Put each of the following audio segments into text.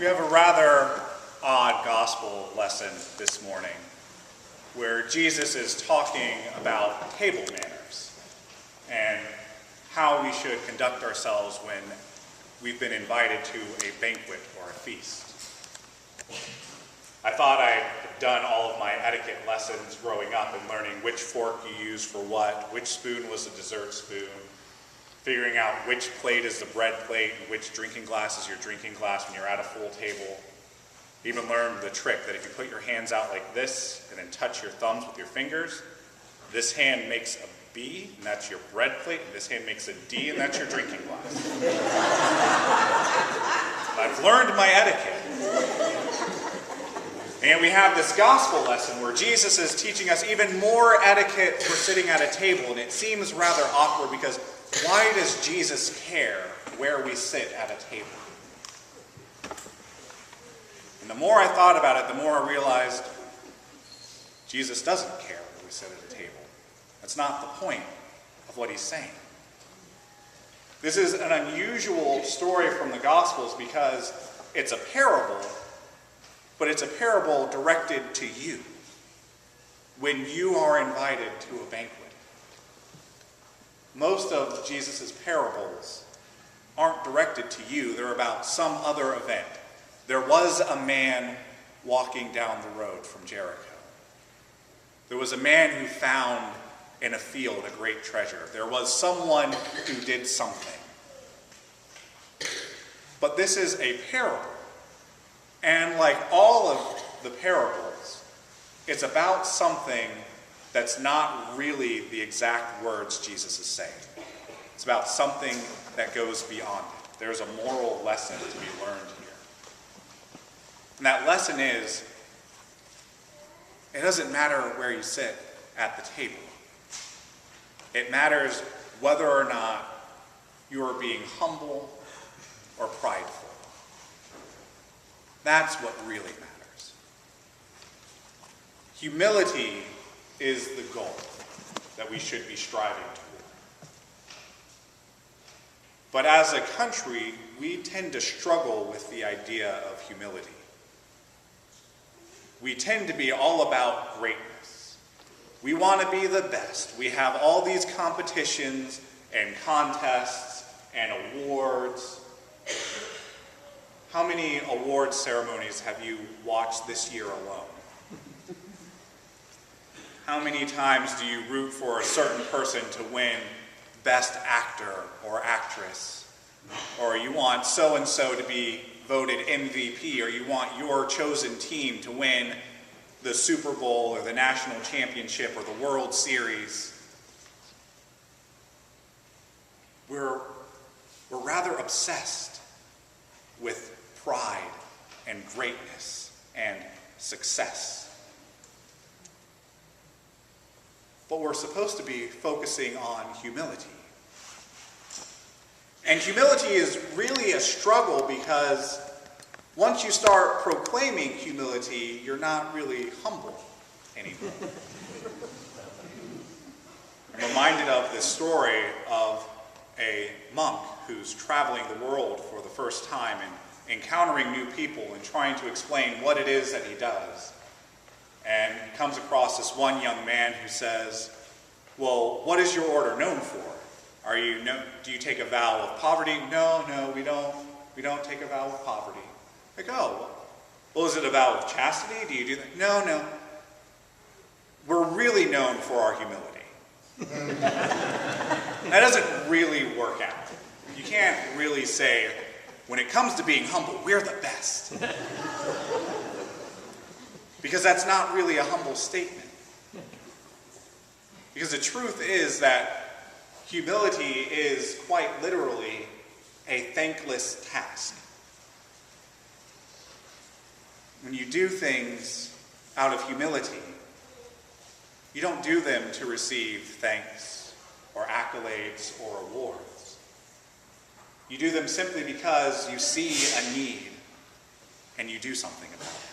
We have a rather odd gospel lesson this morning where Jesus is talking about table manners and how we should conduct ourselves when we've been invited to a banquet or a feast. I thought I had done all of my etiquette lessons growing up and learning which fork you use for what, which spoon was the dessert spoon, figuring out which plate is the bread plate and which drinking glass is your drinking glass when you're at a full table. Even learned the trick that if you put your hands out like this and then touch your thumbs with your fingers, this hand makes a B, and that's your bread plate, and this hand makes a D, and that's your drinking glass. I've learned my etiquette. And we have this gospel lesson where Jesus is teaching us even more etiquette for sitting at a table, and it seems rather awkward because why does Jesus care where we sit at a table? And the more I thought about it, the more I realized Jesus doesn't care where we sit at a table. That's not the point of what he's saying. This is an unusual story from the Gospels because it's a parable, but it's a parable directed to you when you are invited to a banquet. Most of Jesus' parables aren't directed to you. They're about some other event. There was a man walking down the road from Jericho. There was a man who found in a field a great treasure. There was someone who did something. But this is a parable. And like all of the parables, it's about something that's not really the exact words Jesus is saying. It's about something that goes beyond it. There's a moral lesson to be learned here. And that lesson is, it doesn't matter where you sit at the table. It matters whether or not you are being humble or prideful. That's what really matters. Humility is the goal that we should be striving toward. But as a country, we tend to struggle with the idea of humility. We tend to be all about greatness. We want to be the best. We have all these competitions and contests and awards. How many award ceremonies have you watched this year alone? How many times do you root for a certain person to win Best Actor or Actress? Or you want so-and-so to be voted MVP, or you want your chosen team to win the Super Bowl or the National Championship or the World Series. We're rather obsessed with pride and greatness and success. But we're supposed to be focusing on humility. And humility is really a struggle because once you start proclaiming humility, you're not really humble anymore. I'm reminded of this story of a monk who's traveling the world for the first time and encountering new people and trying to explain what it is that he does. And he comes across this one young man who says, "Well, what is your order known for? Do you take a vow of poverty?" No, we don't take a vow of poverty. Like, oh, well, is it a vow of chastity? Do you do that? No. We're really known for our humility. That doesn't really work out. You can't really say, when it comes to being humble, we're the best. Because that's not really a humble statement. Because the truth is that humility is quite literally a thankless task. When you do things out of humility, you don't do them to receive thanks or accolades or awards. You do them simply because you see a need and you do something about it.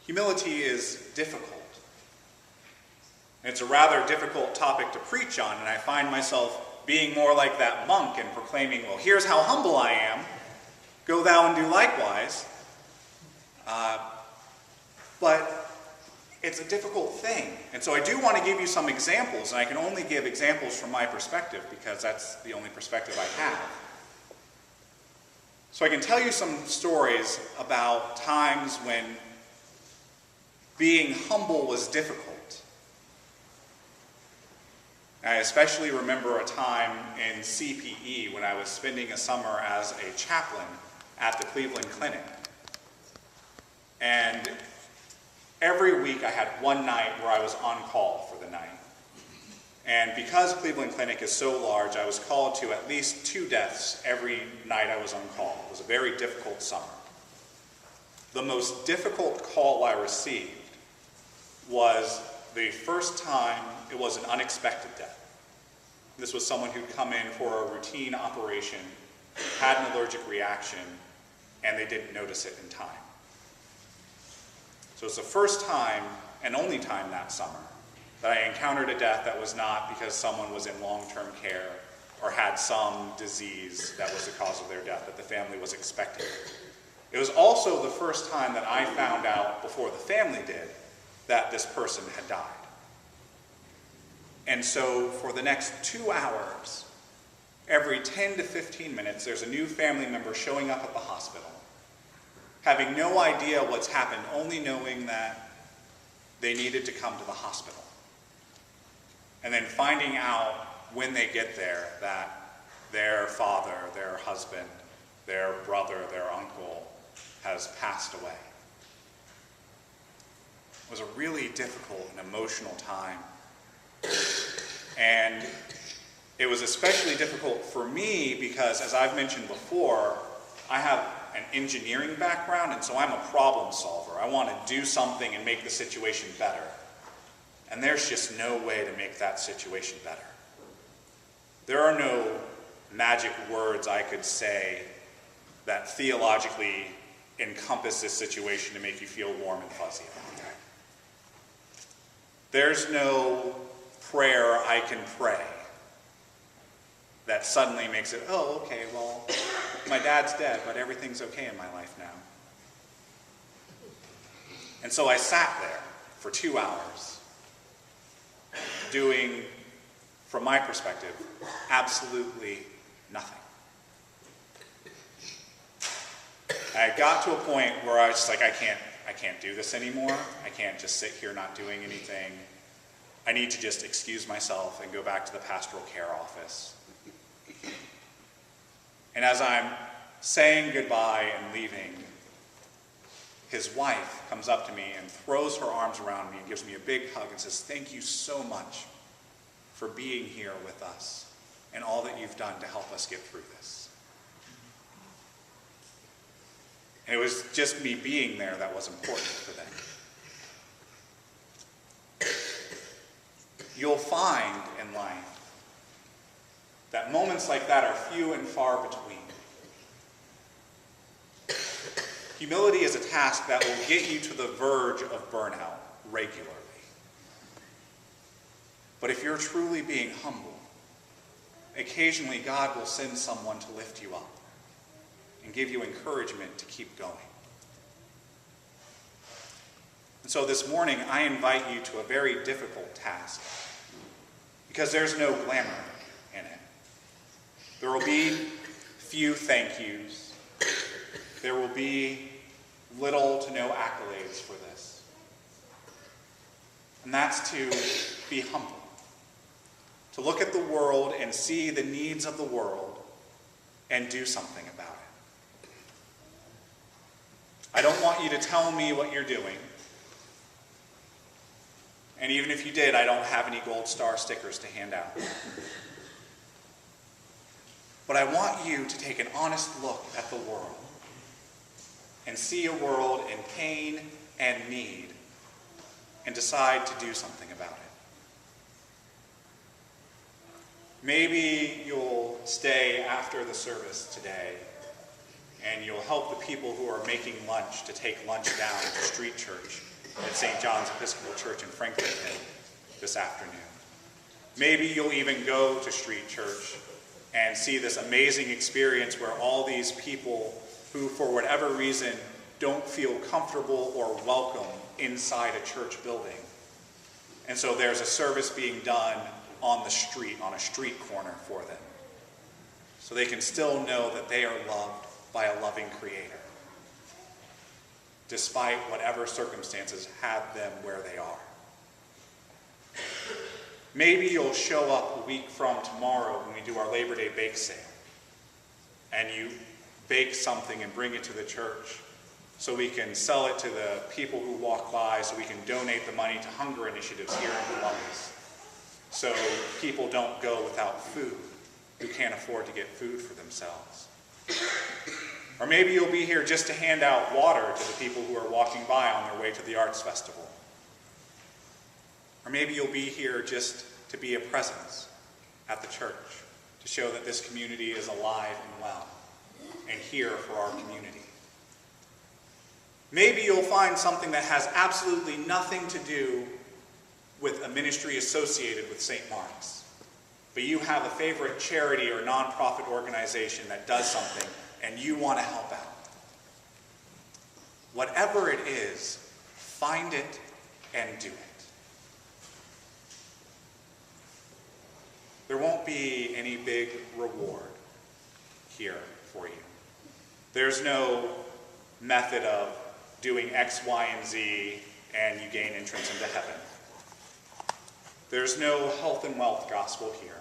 Humility is difficult. It's a rather difficult topic to preach on, and I find myself being more like that monk and proclaiming, well, here's how humble I am, go thou and do likewise. But it's a difficult thing. And so I do want to give you some examples, and I can only give examples from my perspective because that's the only perspective I have. So I can tell you some stories about times when being humble was difficult. I especially remember a time in CPE when I was spending a summer as a chaplain at the Cleveland Clinic. And every week I had one night where I was on call for the night. And because Cleveland Clinic is so large, I was called to at least 2 deaths every night I was on call. It was a very difficult summer. The most difficult call I received was the first time it was an unexpected death. This was someone who'd come in for a routine operation, had an allergic reaction, and they didn't notice it in time. So it's the first time and only time that summer that I encountered a death that was not because someone was in long-term care or had some disease that was the cause of their death that the family was expecting. It was also the first time that I found out, before the family did, that this person had died. And so for the next 2 hours, every 10 to 15 minutes, there's a new family member showing up at the hospital, having no idea what's happened, only knowing that they needed to come to the hospital. And then finding out when they get there that their father, their husband, their brother, their uncle has passed away. It was a really difficult and emotional time. And it was especially difficult for me because, as I've mentioned before, I have an engineering background, and so I'm a problem solver. I want to do something and make the situation better. And there's just no way to make that situation better. There are no magic words I could say that theologically encompass this situation to make you feel warm and fuzzy about that. There's no prayer I can pray that suddenly makes it, oh, okay, well, my dad's dead, but everything's okay in my life now. And so I sat there for 2 hours doing, from my perspective, absolutely nothing. I got to a point where I was just like, I can't do this anymore. I can't just sit here not doing anything. I need to just excuse myself and go back to the pastoral care office. And as I'm saying goodbye and leaving, his wife comes up to me and throws her arms around me and gives me a big hug and says, "Thank you so much for being here with us and all that you've done to help us get through this." And it was just me being there that was important for them. You'll find in life that moments like that are few and far between. Humility is a task that will get you to the verge of burnout regularly. But if you're truly being humble, occasionally God will send someone to lift you up and give you encouragement to keep going. And so this morning, I invite you to a very difficult task because there's no glamour in it. There will be few thank yous. There will be little to no accolades for this. And that's to be humble. To look at the world and see the needs of the world and do something about it. I don't want you to tell me what you're doing. And even if you did, I don't have any gold star stickers to hand out. But I want you to take an honest look at the world and see a world in pain and need and decide to do something about it. Maybe you'll stay after the service today and you'll help the people who are making lunch to take lunch down to Street Church at St. John's Episcopal Church in Franklinton this afternoon. Maybe you'll even go to street church and see this amazing experience where all these people who, for whatever reason, don't feel comfortable or welcome inside a church building. And so there's a service being done on the street, on a street corner for them. So they can still know that they are loved by a loving Creator, despite whatever circumstances have them where they are. Maybe you'll show up a week from tomorrow when we do our Labor Day bake sale, and you bake something and bring it to the church so we can sell it to the people who walk by, so we can donate the money to hunger initiatives here in Columbus, so people don't go without food who can't afford to get food for themselves. Or maybe you'll be here just to hand out water to the people who are walking by on their way to the arts festival. Or maybe you'll be here just to be a presence at the church, to show that this community is alive and well and here for our community. Maybe you'll find something that has absolutely nothing to do with a ministry associated with St. Mark's, but you have a favorite charity or nonprofit organization that does something and you want to help out. Whatever it is, find it and do it. There won't be any big reward here for you. There's no method of doing X, Y, and Z and you gain entrance into heaven. There's no health and wealth gospel here.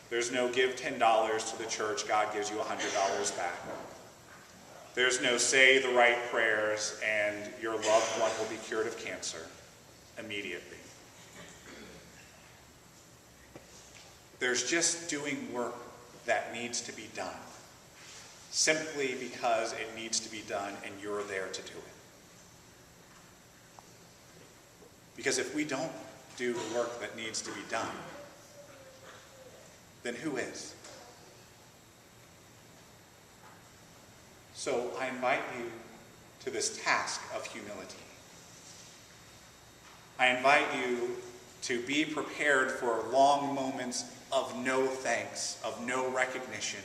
There's no give $10 to the church, God gives you $100 back. There's no say the right prayers and your loved one will be cured of cancer immediately. There's just doing work that needs to be done, simply because it needs to be done and you're there to do it. Because if we don't do the work that needs to be done, then who is? So I invite you to this task of humility. I invite you to be prepared for long moments of no thanks, of no recognition.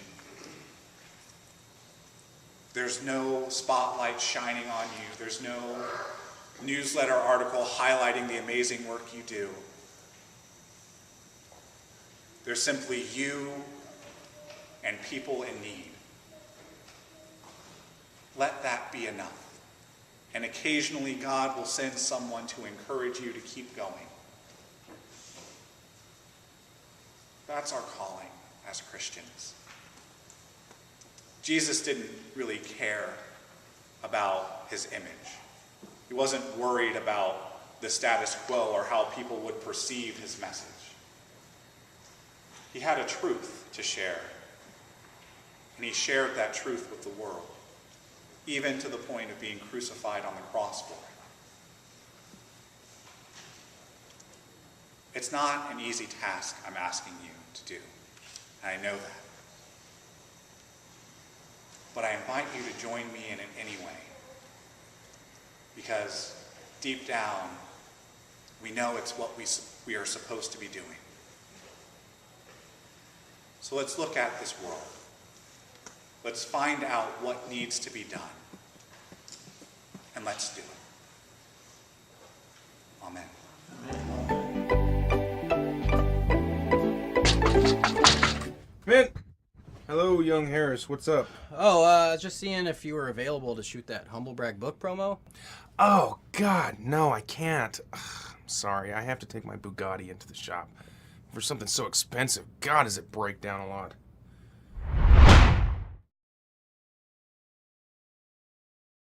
There's no spotlight shining on you. There's no newsletter article highlighting the amazing work you do. There's simply you and people in need. Let that be enough. And occasionally God will send someone to encourage you to keep going. That's our calling as Christians. Jesus didn't really care about his image. He wasn't worried about the status quo or how people would perceive his message. He had a truth to share, and he shared that truth with the world, even to the point of being crucified on the cross for it. It's not an easy task I'm asking you to do, and I know that. But I invite you to join me in it anyway, because deep down, we know it's what we are supposed to be doing. So let's look at this world. Let's find out what needs to be done, and let's do it. Amen. Mint! Hello, young Harris. What's up? Oh, just seeing if you were available to shoot that Humble Brag book promo. Oh, God, no, I can't. Ugh, I'm sorry. I have to take my Bugatti into the shop. For something so expensive, God, does it break down a lot.